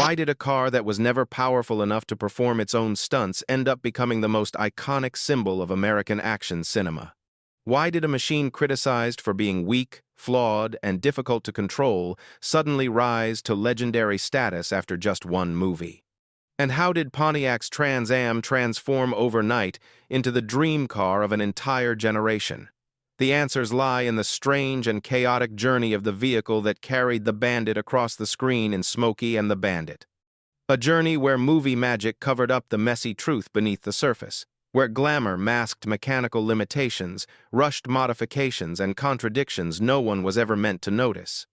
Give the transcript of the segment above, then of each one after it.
Why did a car that was never powerful enough to perform its own stunts end up becoming the most iconic symbol of American action cinema? Why did a machine criticized for being weak, flawed, and difficult to control suddenly rise to legendary status after just one movie? And how did Pontiac's Trans Am transform overnight into the dream car of an entire generation? The answers lie in the strange and chaotic journey of the vehicle that carried the Bandit across the screen in Smokey and the Bandit. A journey where movie magic covered up the messy truth beneath the surface, where glamour masked mechanical limitations, rushed modifications, and contradictions no one was ever meant to notice.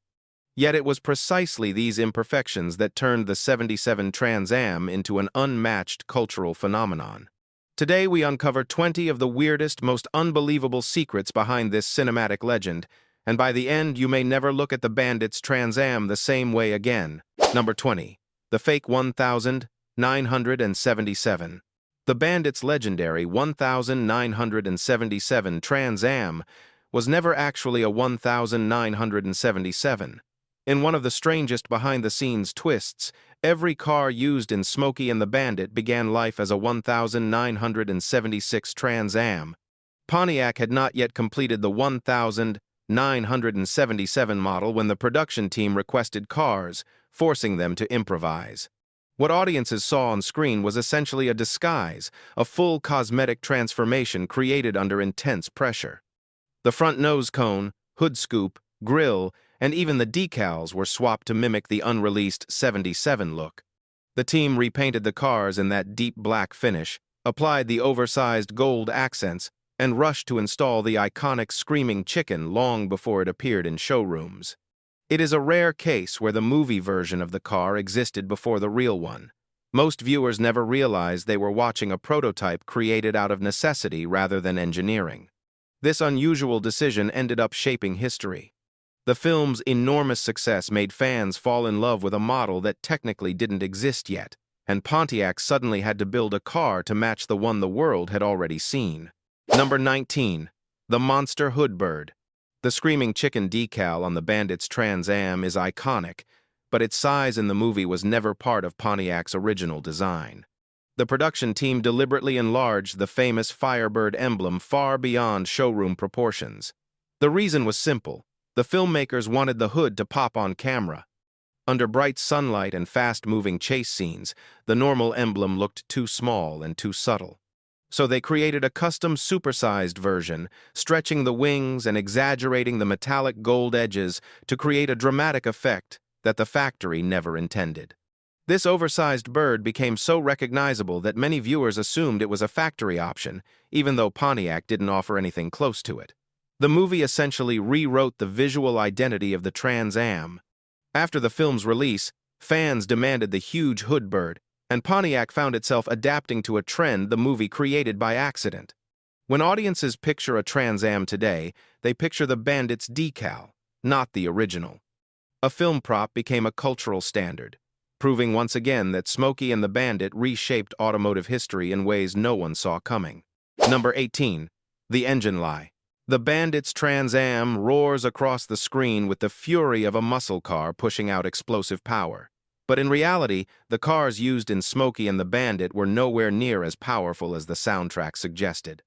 Yet it was precisely these imperfections that turned the '77 Trans Am into an unmatched cultural phenomenon. Today we uncover 20 of the weirdest, most unbelievable secrets behind this cinematic legend, and by the end you may never look at the Bandit's Trans Am the same way again. Number 20. The fake 1977. The Bandit's legendary 1977 Trans Am was never actually a 1977. In one of the strangest behind-the-scenes twists, every car used in Smokey and the Bandit began life as a 1976 Trans Am. Pontiac had not yet completed the 1977 model when the production team requested cars, forcing them to improvise. What audiences saw on screen was essentially a disguise, a full cosmetic transformation created under intense pressure. The front nose cone, hood scoop, grille, and even the decals were swapped to mimic the unreleased '77 look. The team repainted the cars in that deep black finish, applied the oversized gold accents, and rushed to install the iconic Screaming Chicken long before it appeared in showrooms. It is a rare case where the movie version of the car existed before the real one. Most viewers never realized they were watching a prototype created out of necessity rather than engineering. This unusual decision ended up shaping history. The film's enormous success made fans fall in love with a model that technically didn't exist yet, and Pontiac suddenly had to build a car to match the one the world had already seen. Number 19. The Monster Hoodbird. The Screaming Chicken decal on the Bandit's Trans Am is iconic, but its size in the movie was never part of Pontiac's original design. The production team deliberately enlarged the famous Firebird emblem far beyond showroom proportions. The reason was simple. The filmmakers wanted the hood to pop on camera. Under bright sunlight and fast-moving chase scenes, the normal emblem looked too small and too subtle. So they created a custom supersized version, stretching the wings and exaggerating the metallic gold edges to create a dramatic effect that the factory never intended. This oversized bird became so recognizable that many viewers assumed it was a factory option, even though Pontiac didn't offer anything close to it. The movie essentially rewrote the visual identity of the Trans Am. After the film's release, fans demanded the huge hood bird, and Pontiac found itself adapting to a trend the movie created by accident. When audiences picture a Trans Am today, they picture the Bandit's decal, not the original. A film prop became a cultural standard, proving once again that Smokey and the Bandit reshaped automotive history in ways no one saw coming. Number 18. The Engine Lie. The Bandit's Trans Am roars across the screen with the fury of a muscle car pushing out explosive power. But in reality, the cars used in Smokey and the Bandit were nowhere near as powerful as the soundtrack suggested.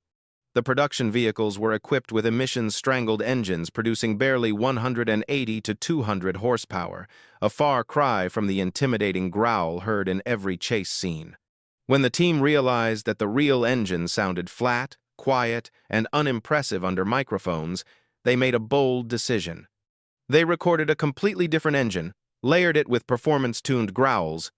The production vehicles were equipped with emissions-strangled engines producing barely 180 to 200 horsepower, a far cry from the intimidating growl heard in every chase scene. When the team realized that the real engine sounded flat, quiet, and unimpressive under microphones, they made a bold decision. They recorded a completely different engine, layered it with performance-tuned growls,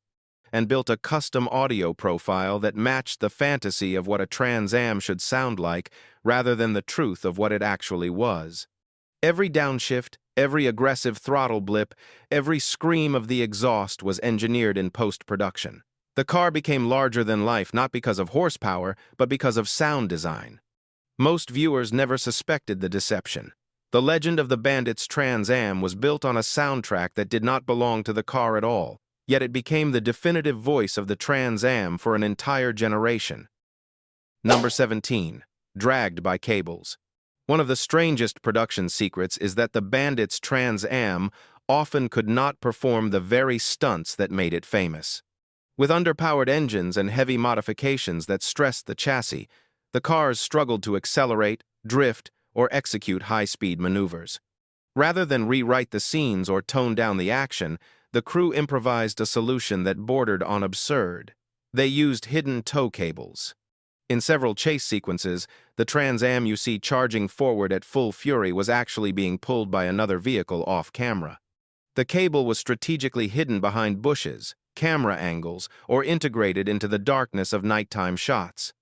and built a custom audio profile that matched the fantasy of what a Trans Am should sound like rather than the truth of what it actually was. Every downshift, every aggressive throttle blip, every scream of the exhaust was engineered in post-production. The car became larger than life not because of horsepower, but because of sound design. Most viewers never suspected the deception. The legend of the Bandit's Trans Am was built on a soundtrack that did not belong to the car at all, yet it became the definitive voice of the Trans Am for an entire generation. Number 17. Dragged by cables. One of the strangest production secrets is that the Bandit's Trans Am often could not perform the very stunts that made it famous. With underpowered engines and heavy modifications that stressed the chassis, the cars struggled to accelerate, drift, or execute high-speed maneuvers. Rather than rewrite the scenes or tone down the action, the crew improvised a solution that bordered on absurd. They used hidden tow cables. In several chase sequences, the Trans Am you see charging forward at full fury was actually being pulled by another vehicle off-camera. The cable was strategically hidden behind bushes, camera angles, or integrated into the darkness of nighttime shots.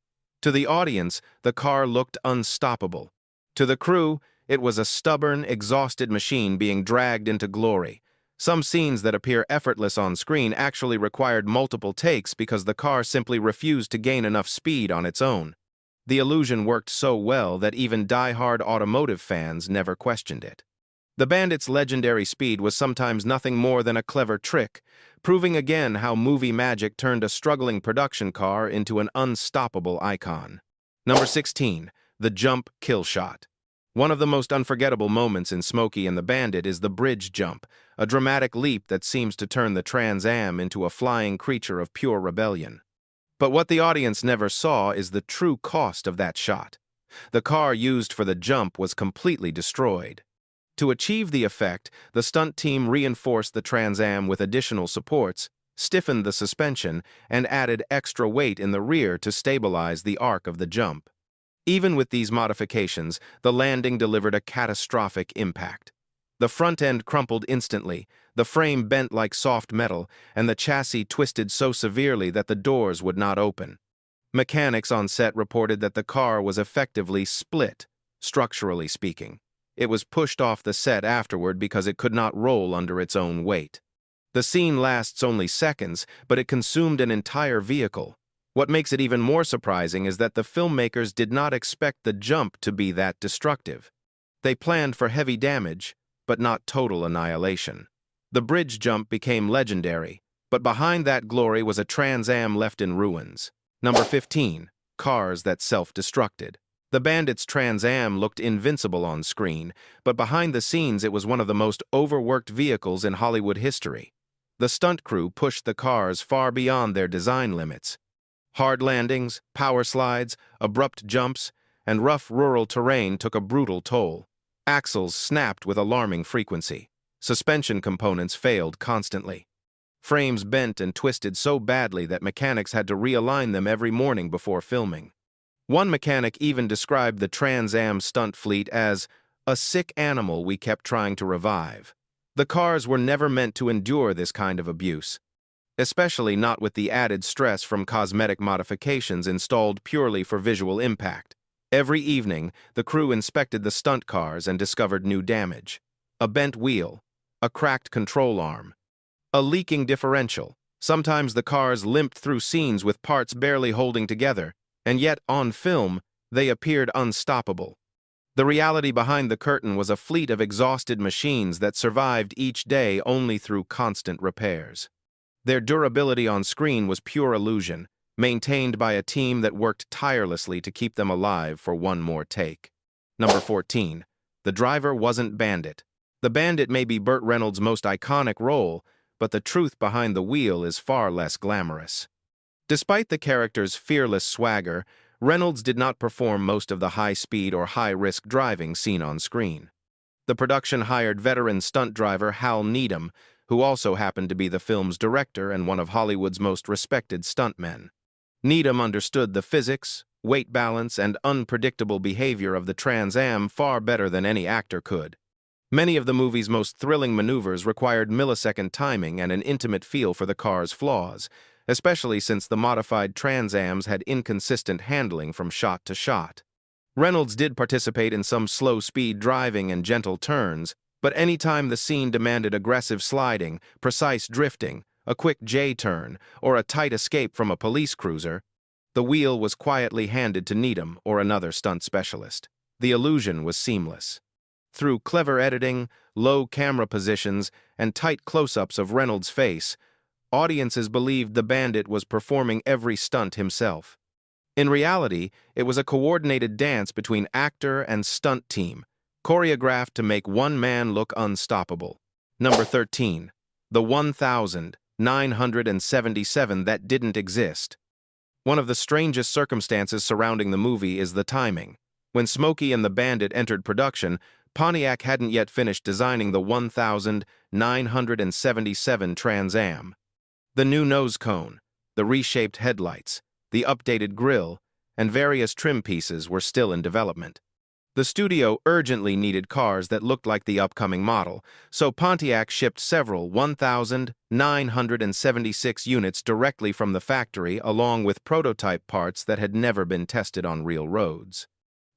To the audience, the car looked unstoppable. To the crew, it was a stubborn, exhausted machine being dragged into glory. Some scenes that appear effortless on screen actually required multiple takes because the car simply refused to gain enough speed on its own. The illusion worked so well that even die-hard automotive fans never questioned it. The Bandit's legendary speed was sometimes nothing more than a clever trick, proving again how movie magic turned a struggling production car into an unstoppable icon. Number 16. The Jump Kill Shot. One of the most unforgettable moments in Smokey and the Bandit is the bridge jump, a dramatic leap that seems to turn the Trans Am into a flying creature of pure rebellion. But what the audience never saw is the true cost of that shot. The car used for the jump was completely destroyed. To achieve the effect, the stunt team reinforced the Trans Am with additional supports, stiffened the suspension, and added extra weight in the rear to stabilize the arc of the jump. Even with these modifications, the landing delivered a catastrophic impact. The front end crumpled instantly, the frame bent like soft metal, and the chassis twisted so severely that the doors would not open. Mechanics on set reported that the car was effectively split, structurally speaking. It was pushed off the set afterward because it could not roll under its own weight. The scene lasts only seconds, but it consumed an entire vehicle. What makes it even more surprising is that the filmmakers did not expect the jump to be that destructive. They planned for heavy damage, but not total annihilation. The bridge jump became legendary, but behind that glory was a Trans Am left in ruins. Number 15. Cars that self-destructed. The Bandit's Trans Am looked invincible on screen, but behind the scenes it was one of the most overworked vehicles in Hollywood history. The stunt crew pushed the cars far beyond their design limits. Hard landings, power slides, abrupt jumps, and rough rural terrain took a brutal toll. Axles snapped with alarming frequency. Suspension components failed constantly. Frames bent and twisted so badly that mechanics had to realign them every morning before filming. One mechanic even described the Trans Am stunt fleet as a sick animal we kept trying to revive. The cars were never meant to endure this kind of abuse, especially not with the added stress from cosmetic modifications installed purely for visual impact. Every evening, the crew inspected the stunt cars and discovered new damage. A bent wheel, a cracked control arm, a leaking differential. Sometimes the cars limped through scenes with parts barely holding together, and yet, on film, they appeared unstoppable. The reality behind the curtain was a fleet of exhausted machines that survived each day only through constant repairs. Their durability on screen was pure illusion, maintained by a team that worked tirelessly to keep them alive for one more take. Number 14. The driver wasn't Bandit. The Bandit may be Burt Reynolds' most iconic role, but the truth behind the wheel is far less glamorous. Despite the character's fearless swagger, Reynolds did not perform most of the high-speed or high-risk driving seen on screen. The production hired veteran stunt driver Hal Needham, who also happened to be the film's director and one of Hollywood's most respected stuntmen. Needham understood the physics, weight balance, and unpredictable behavior of the Trans Am far better than any actor could. Many of the movie's most thrilling maneuvers required millisecond timing and an intimate feel for the car's flaws, especially since the modified Trans Ams had inconsistent handling from shot to shot. Reynolds did participate in some slow-speed driving and gentle turns, but any time the scene demanded aggressive sliding, precise drifting, a quick J-turn, or a tight escape from a police cruiser, the wheel was quietly handed to Needham or another stunt specialist. The illusion was seamless. Through clever editing, low camera positions, and tight close-ups of Reynolds' face, audiences believed the Bandit was performing every stunt himself. In reality, it was a coordinated dance between actor and stunt team, choreographed to make one man look unstoppable. Number 13. The 1977 that didn't exist. One of the strangest circumstances surrounding the movie is the timing. When Smokey and the Bandit entered production, Pontiac hadn't yet finished designing the 1977 Trans Am. The new nose cone, the reshaped headlights, the updated grille, and various trim pieces were still in development. The studio urgently needed cars that looked like the upcoming model, so Pontiac shipped several 1,976 units directly from the factory along with prototype parts that had never been tested on real roads.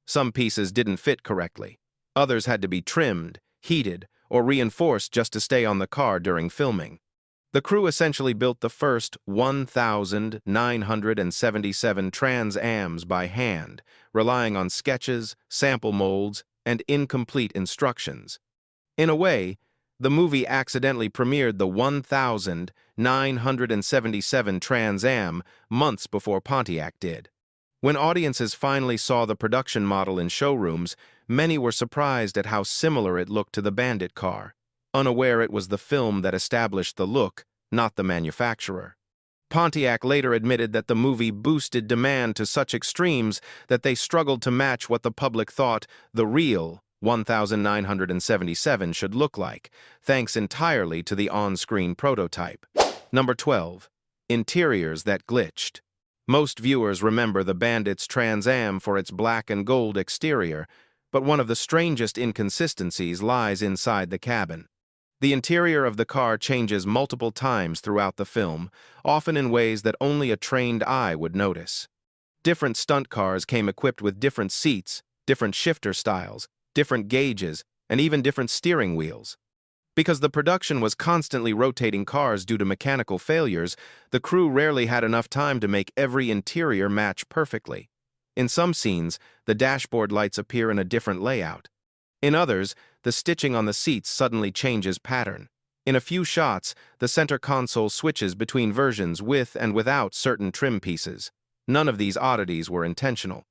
Some pieces didn't fit correctly. Others had to be trimmed, heated, or reinforced just to stay on the car during filming. The crew essentially built the first 1,977 Trans Ams by hand, relying on sketches, sample molds, and incomplete instructions. In a way, the movie accidentally premiered the 1,977 Trans Am months before Pontiac did. When audiences finally saw the production model in showrooms, many were surprised at how similar it looked to the Bandit car, unaware it was the film that established the look, not the manufacturer. Pontiac later admitted that the movie boosted demand to such extremes that they struggled to match what the public thought the real 1977 should look like, thanks entirely to the on-screen prototype. Number 12. Interiors that glitched. Most viewers remember the Bandit's Trans Am for its black and gold exterior, but one of the strangest inconsistencies lies inside the cabin. The interior of the car changes multiple times throughout the film, often in ways that only a trained eye would notice. Different stunt cars came equipped with different seats, different shifter styles, different gauges, and even different steering wheels. Because the production was constantly rotating cars due to mechanical failures, the crew rarely had enough time to make every interior match perfectly. In some scenes, the dashboard lights appear in a different layout. In others, the stitching on the seats suddenly changes pattern. In a few shots, the center console switches between versions with and without certain trim pieces. None of these oddities were intentional.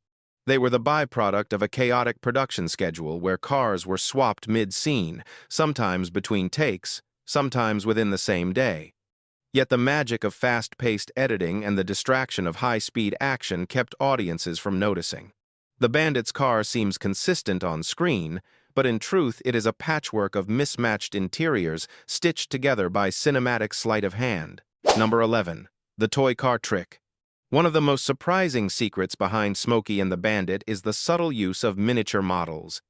They were the byproduct of a chaotic production schedule where cars were swapped mid-scene, sometimes between takes, sometimes within the same day. Yet the magic of fast-paced editing and the distraction of high-speed action kept audiences from noticing. The Bandit's car seems consistent on screen, but in truth it is a patchwork of mismatched interiors stitched together by cinematic sleight of hand. Number 11. The toy car trick. One of the most surprising secrets behind Smokey and the Bandit is the subtle use of miniature models.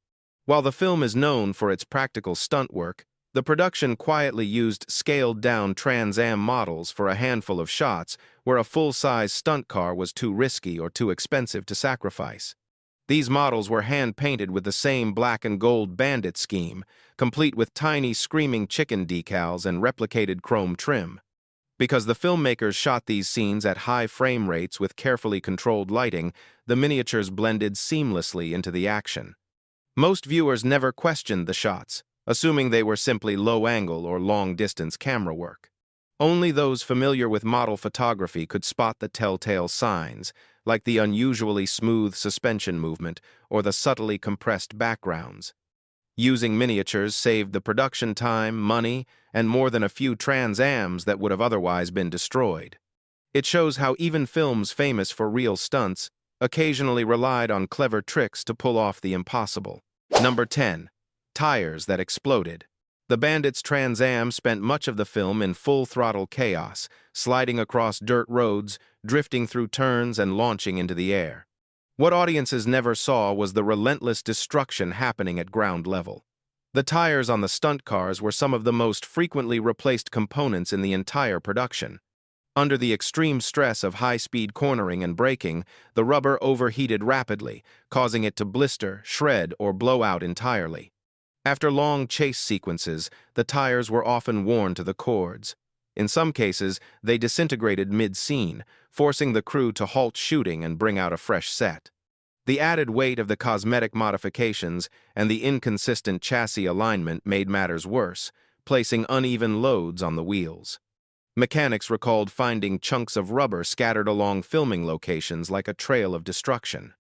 While the film is known for its practical stunt work, the production quietly used scaled-down Trans Am models for a handful of shots where a full-size stunt car was too risky or too expensive to sacrifice. These models were hand-painted with the same black and gold Bandit scheme, complete with tiny screaming chicken decals and replicated chrome trim. Because the filmmakers shot these scenes at high frame rates with carefully controlled lighting, the miniatures blended seamlessly into the action. Most viewers never questioned the shots, assuming they were simply low-angle or long-distance camera work. Only those familiar with model photography could spot the telltale signs, like the unusually smooth suspension movement or the subtly compressed backgrounds. Using miniatures saved the production time, money, and more than a few Trans Ams that would have otherwise been destroyed. It shows how even films famous for real stunts occasionally relied on clever tricks to pull off the impossible. Number 10. Tires that exploded. The Bandit's Trans Am spent much of the film in full-throttle chaos, sliding across dirt roads, drifting through turns, and launching into the air. What audiences never saw was the relentless destruction happening at ground level. The tires on the stunt cars were some of the most frequently replaced components in the entire production. Under the extreme stress of high-speed cornering and braking, the rubber overheated rapidly, causing it to blister, shred, or blow out entirely. After long chase sequences, the tires were often worn to the cords. In some cases, they disintegrated mid-scene, forcing the crew to halt shooting and bring out a fresh set. The added weight of the cosmetic modifications and the inconsistent chassis alignment made matters worse, placing uneven loads on the wheels. Mechanics recalled finding chunks of rubber scattered along filming locations like a trail of destruction.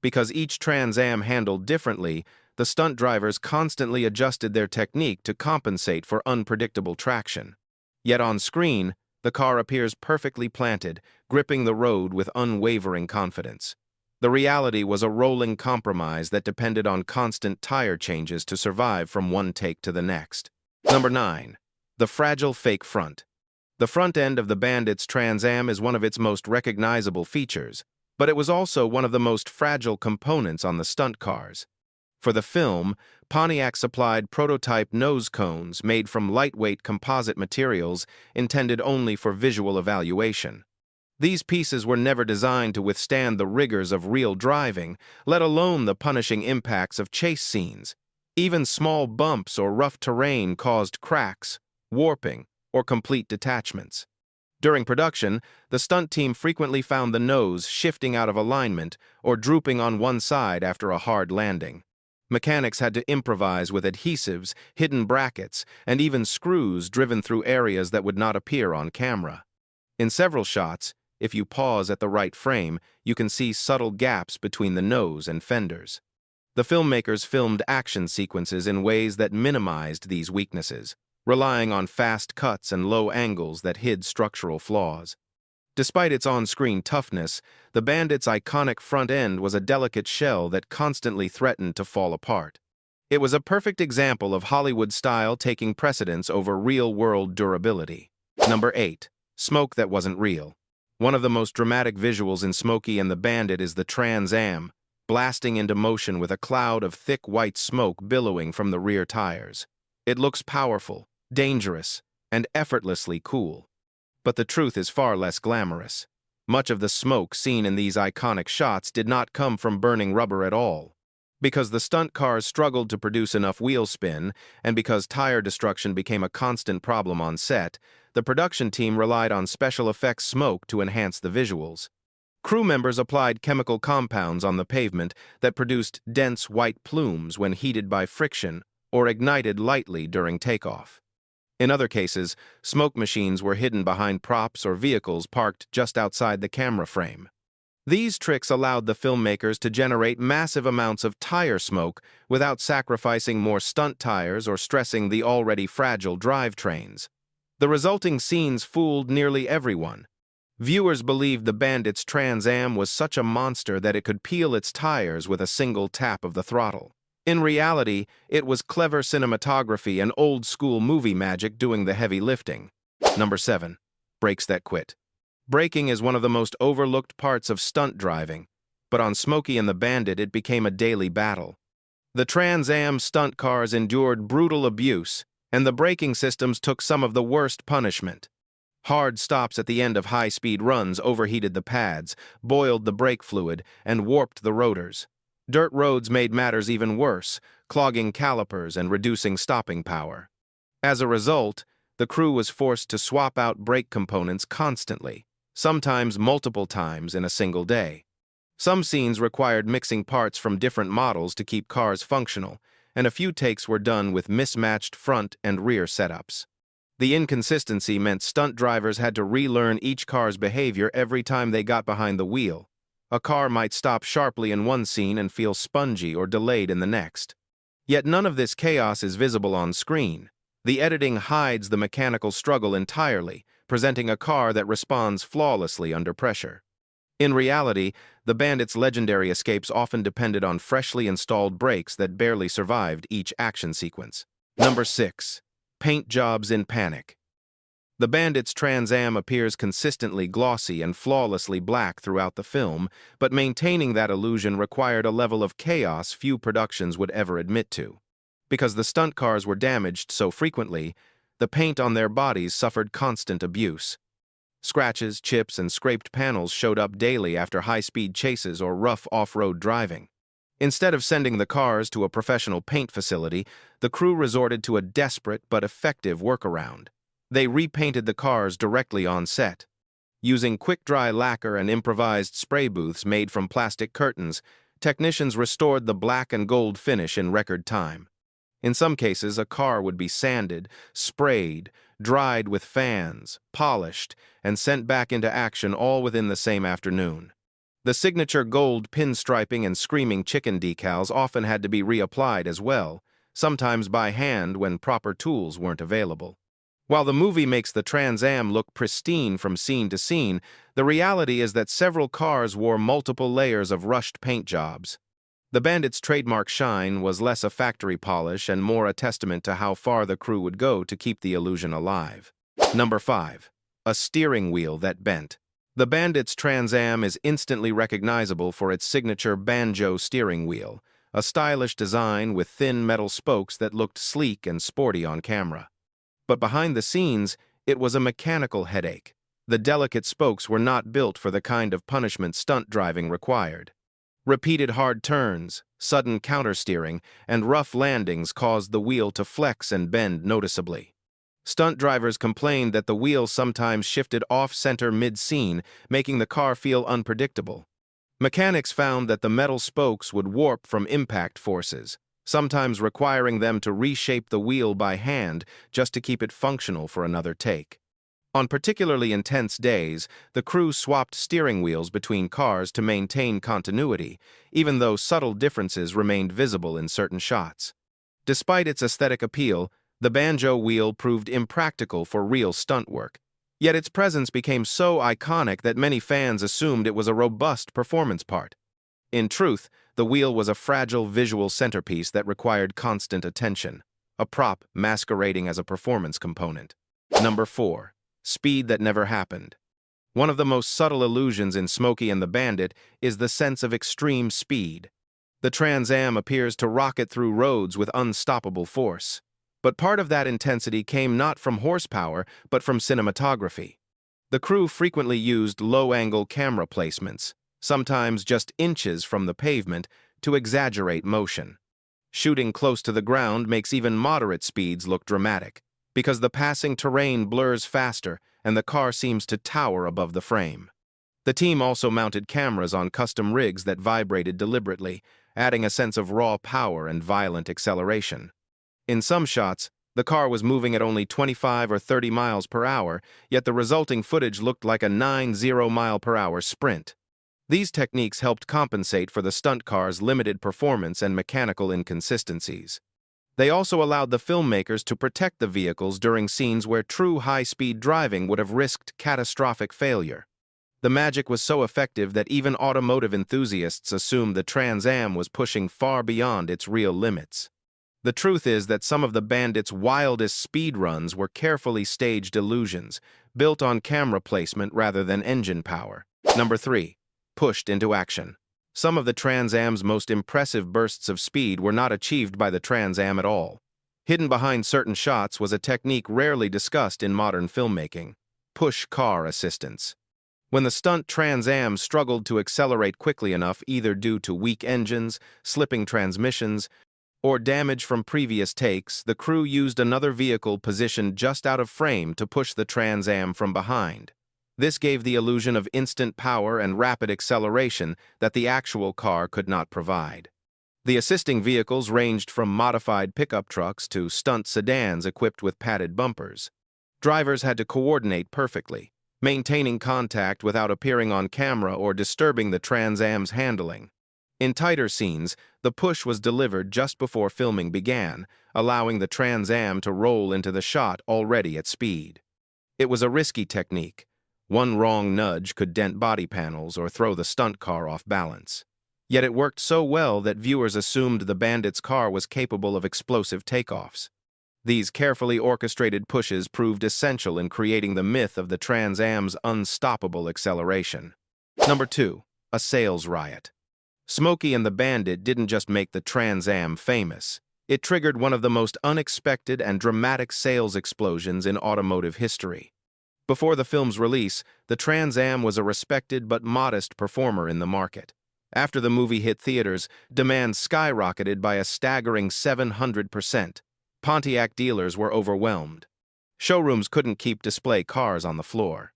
Because each Trans Am handled differently, the stunt drivers constantly adjusted their technique to compensate for unpredictable traction. Yet on screen, the car appears perfectly planted, gripping the road with unwavering confidence. The reality was a rolling compromise that depended on constant tire changes to survive from one take to the next. Number 9. The fragile fake front. The front end of the Bandit's Trans Am is one of its most recognizable features, but it was also one of the most fragile components on the stunt cars. For the film, Pontiac supplied prototype nose cones made from lightweight composite materials intended only for visual evaluation. These pieces were never designed to withstand the rigors of real driving, let alone the punishing impacts of chase scenes. Even small bumps or rough terrain caused cracks, warping, or complete detachments. During production, the stunt team frequently found the nose shifting out of alignment or drooping on one side after a hard landing. Mechanics had to improvise with adhesives, hidden brackets, and even screws driven through areas that would not appear on camera. In several shots, if you pause at the right frame, you can see subtle gaps between the nose and fenders. The filmmakers filmed action sequences in ways that minimized these weaknesses, relying on fast cuts and low angles that hid structural flaws. Despite its on-screen toughness, the Bandit's iconic front end was a delicate shell that constantly threatened to fall apart. It was a perfect example of Hollywood style taking precedence over real-world durability. Number 8. Smoke that wasn't real. One of the most dramatic visuals in Smokey and the Bandit is the Trans Am, blasting into motion with a cloud of thick white smoke billowing from the rear tires. It looks powerful, dangerous, and effortlessly cool. But the truth is far less glamorous. Much of the smoke seen in these iconic shots did not come from burning rubber at all. Because the stunt cars struggled to produce enough wheel spin, and because tire destruction became a constant problem on set, the production team relied on special effects smoke to enhance the visuals. Crew members applied chemical compounds on the pavement that produced dense white plumes when heated by friction or ignited lightly during takeoff. In other cases, smoke machines were hidden behind props or vehicles parked just outside the camera frame. These tricks allowed the filmmakers to generate massive amounts of tire smoke without sacrificing more stunt tires or stressing the already fragile drivetrains. The resulting scenes fooled nearly everyone. Viewers believed the Bandit's Trans Am was such a monster that it could peel its tires with a single tap of the throttle. In reality, it was clever cinematography and old-school movie magic doing the heavy lifting. Number 7. Brakes that quit. Braking is one of the most overlooked parts of stunt driving, but on Smokey and the Bandit it became a daily battle. The Trans Am stunt cars endured brutal abuse, and the braking systems took some of the worst punishment. Hard stops at the end of high-speed runs overheated the pads, boiled the brake fluid, and warped the rotors. Dirt roads made matters even worse, clogging calipers and reducing stopping power. As a result, the crew was forced to swap out brake components constantly, sometimes multiple times in a single day. Some scenes required mixing parts from different models to keep cars functional, and a few takes were done with mismatched front and rear setups. The inconsistency meant stunt drivers had to relearn each car's behavior every time they got behind the wheel. A car might stop sharply in one scene and feel spongy or delayed in the next. Yet none of this chaos is visible on screen. The editing hides the mechanical struggle entirely, presenting a car that responds flawlessly under pressure. In reality, the Bandit's legendary escapes often depended on freshly installed brakes that barely survived each action sequence. Number 6. Paint jobs in panic. The Bandit's Trans Am appears consistently glossy and flawlessly black throughout the film, but maintaining that illusion required a level of chaos few productions would ever admit to. Because the stunt cars were damaged so frequently, the paint on their bodies suffered constant abuse. Scratches, chips, and scraped panels showed up daily after high-speed chases or rough off-road driving. Instead of sending the cars to a professional paint facility, the crew resorted to a desperate but effective workaround. They repainted the cars directly on set. Using quick-dry lacquer and improvised spray booths made from plastic curtains, technicians restored the black and gold finish in record time. In some cases, a car would be sanded, sprayed, dried with fans, polished, and sent back into action all within the same afternoon. The signature gold pinstriping and screaming chicken decals often had to be reapplied as well, sometimes by hand when proper tools weren't available. While the movie makes the Trans Am look pristine from scene to scene, the reality is that several cars wore multiple layers of rushed paint jobs. The Bandit's trademark shine was less a factory polish and more a testament to how far the crew would go to keep the illusion alive. Number 5. A steering wheel that bent. The Bandit's Trans Am is instantly recognizable for its signature banjo steering wheel, a stylish design with thin metal spokes that looked sleek and sporty on camera. But behind the scenes, it was a mechanical headache. The delicate spokes were not built for the kind of punishment stunt driving required. Repeated hard turns, sudden countersteering, and rough landings caused the wheel to flex and bend noticeably. Stunt drivers complained that the wheel sometimes shifted off-center mid-scene, making the car feel unpredictable. Mechanics found that the metal spokes would warp from impact forces, sometimes requiring them to reshape the wheel by hand just to keep it functional for another take. On particularly intense days, the crew swapped steering wheels between cars to maintain continuity, even though subtle differences remained visible in certain shots. Despite its aesthetic appeal, the banjo wheel proved impractical for real stunt work, yet its presence became so iconic that many fans assumed it was a robust performance part. In truth, the wheel was a fragile visual centerpiece that required constant attention, a prop masquerading as a performance component. Number 4. Speed that never happened. One of the most subtle illusions in Smokey and the Bandit is the sense of extreme speed. The Trans Am appears to rocket through roads with unstoppable force. But part of that intensity came not from horsepower, but from cinematography. The crew frequently used low-angle camera placements, sometimes just inches from the pavement, to exaggerate motion. Shooting close to the ground makes even moderate speeds look dramatic, because the passing terrain blurs faster and the car seems to tower above the frame. The team also mounted cameras on custom rigs that vibrated deliberately, adding a sense of raw power and violent acceleration. In some shots, the car was moving at only 25 or 30 miles per hour, yet the resulting footage looked like a 90-mile-per-hour sprint. These techniques helped compensate for the stunt car's limited performance and mechanical inconsistencies. They also allowed the filmmakers to protect the vehicles during scenes where true high-speed driving would have risked catastrophic failure. The magic was so effective that even automotive enthusiasts assumed the Trans Am was pushing far beyond its real limits. The truth is that some of the Bandit's wildest speed runs were carefully staged illusions, built on camera placement rather than engine power. Number 3. Pushed into action. Some of the Trans Am's most impressive bursts of speed were not achieved by the Trans Am at all. Hidden behind certain shots was a technique rarely discussed in modern filmmaking: push car assistance. When the stunt Trans Am struggled to accelerate quickly enough, either due to weak engines, slipping transmissions, or damage from previous takes, the crew used another vehicle positioned just out of frame to push the Trans Am from behind. This gave the illusion of instant power and rapid acceleration that the actual car could not provide. The assisting vehicles ranged from modified pickup trucks to stunt sedans equipped with padded bumpers. Drivers had to coordinate perfectly, maintaining contact without appearing on camera or disturbing the Trans Am's handling. In tighter scenes, the push was delivered just before filming began, allowing the Trans Am to roll into the shot already at speed. It was a risky technique. One wrong nudge could dent body panels or throw the stunt car off balance. Yet it worked so well that viewers assumed the Bandit's car was capable of explosive takeoffs. These carefully orchestrated pushes proved essential in creating the myth of the Trans Am's unstoppable acceleration. Number 2. A sales riot. Smokey and the Bandit didn't just make the Trans Am famous. It triggered one of the most unexpected and dramatic sales explosions in automotive history. Before the film's release, the Trans Am was a respected but modest performer in the market. After the movie hit theaters, demand skyrocketed by a staggering 700%. Pontiac dealers were overwhelmed. Showrooms couldn't keep display cars on the floor.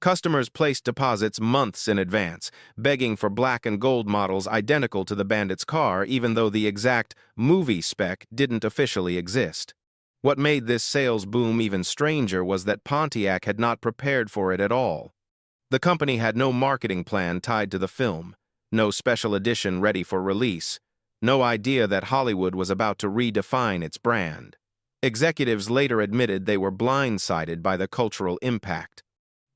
Customers placed deposits months in advance, begging for black and gold models identical to the Bandit's car, even though the exact movie spec didn't officially exist. What made this sales boom even stranger was that Pontiac had not prepared for it at all. The company had no marketing plan tied to the film, no special edition ready for release, no idea that Hollywood was about to redefine its brand. Executives later admitted they were blindsided by the cultural impact.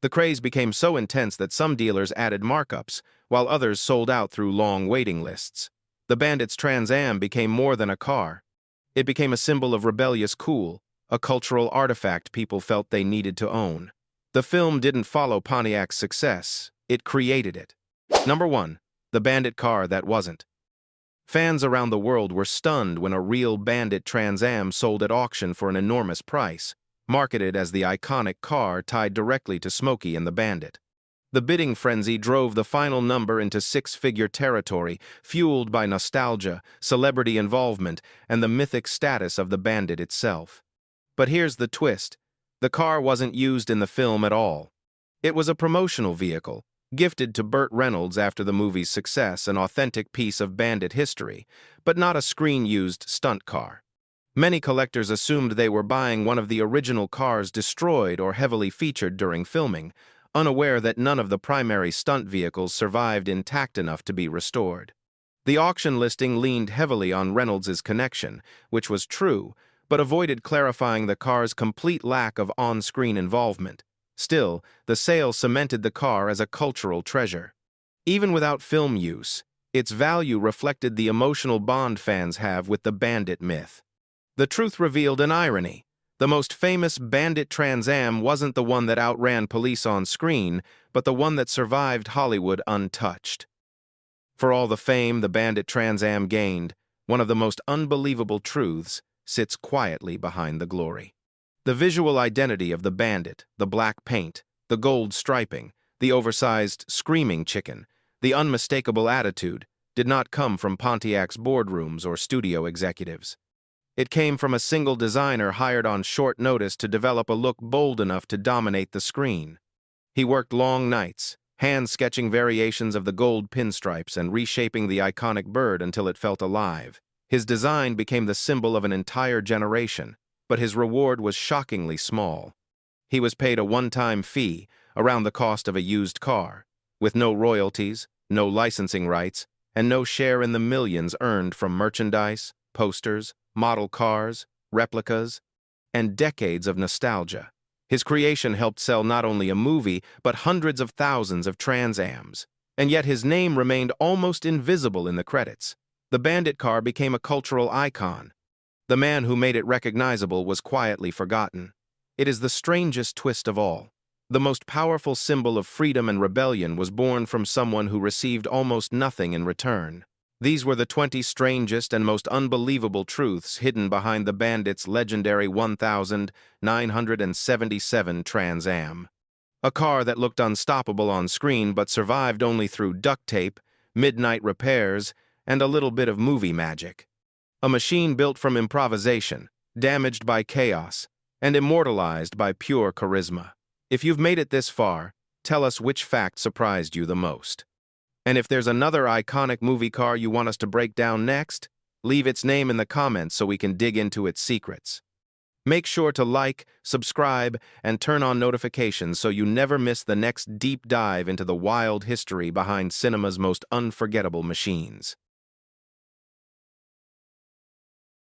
The craze became so intense that some dealers added markups, while others sold out through long waiting lists. The Bandit's Trans Am became more than a car. It became a symbol of rebellious cool, a cultural artifact people felt they needed to own. The film didn't follow Pontiac's success, it created it. Number 1. The Bandit car that wasn't. Fans around the world were stunned when a real Bandit Trans Am sold at auction for an enormous price, marketed as the iconic car tied directly to Smokey and the Bandit. The bidding frenzy drove the final number into six-figure territory, fueled by nostalgia, celebrity involvement, and the mythic status of the Bandit itself. But here's the twist. The car wasn't used in the film at all. It was a promotional vehicle, gifted to Burt Reynolds after the movie's success, an authentic piece of Bandit history, but not a screen-used stunt car. Many collectors assumed they were buying one of the original cars destroyed or heavily featured during filming, unaware that none of the primary stunt vehicles survived intact enough to be restored. The auction listing leaned heavily on Reynolds' connection, which was true, but avoided clarifying the car's complete lack of on-screen involvement. Still, the sale cemented the car as a cultural treasure. Even without film use, its value reflected the emotional bond fans have with the Bandit myth. The truth revealed an irony. The most famous Bandit Trans Am wasn't the one that outran police on screen, but the one that survived Hollywood untouched. For all the fame the Bandit Trans Am gained, one of the most unbelievable truths sits quietly behind the glory. The visual identity of the Bandit, the black paint, the gold striping, the oversized screaming chicken, the unmistakable attitude, did not come from Pontiac's boardrooms or studio executives. It came from a single designer hired on short notice to develop a look bold enough to dominate the screen. He worked long nights, hand-sketching variations of the gold pinstripes and reshaping the iconic bird until it felt alive. His design became the symbol of an entire generation, but his reward was shockingly small. He was paid a one-time fee, around the cost of a used car, with no royalties, no licensing rights, and no share in the millions earned from merchandise, posters, model cars, replicas, and decades of nostalgia. His creation helped sell not only a movie, but hundreds of thousands of Trans Ams, and yet his name remained almost invisible in the credits. The Bandit car became a cultural icon. The man who made it recognizable was quietly forgotten. It is the strangest twist of all. The most powerful symbol of freedom and rebellion was born from someone who received almost nothing in return. These were the 20 strangest and most unbelievable truths hidden behind the Bandit's legendary 1977 Trans Am. A car that looked unstoppable on screen but survived only through duct tape, midnight repairs, and a little bit of movie magic. A machine built from improvisation, damaged by chaos, and immortalized by pure charisma. If you've made it this far, tell us which fact surprised you the most. And if there's another iconic movie car you want us to break down next, leave its name in the comments so we can dig into its secrets. Make sure to like, subscribe, and turn on notifications so you never miss the next deep dive into the wild history behind cinema's most unforgettable machines.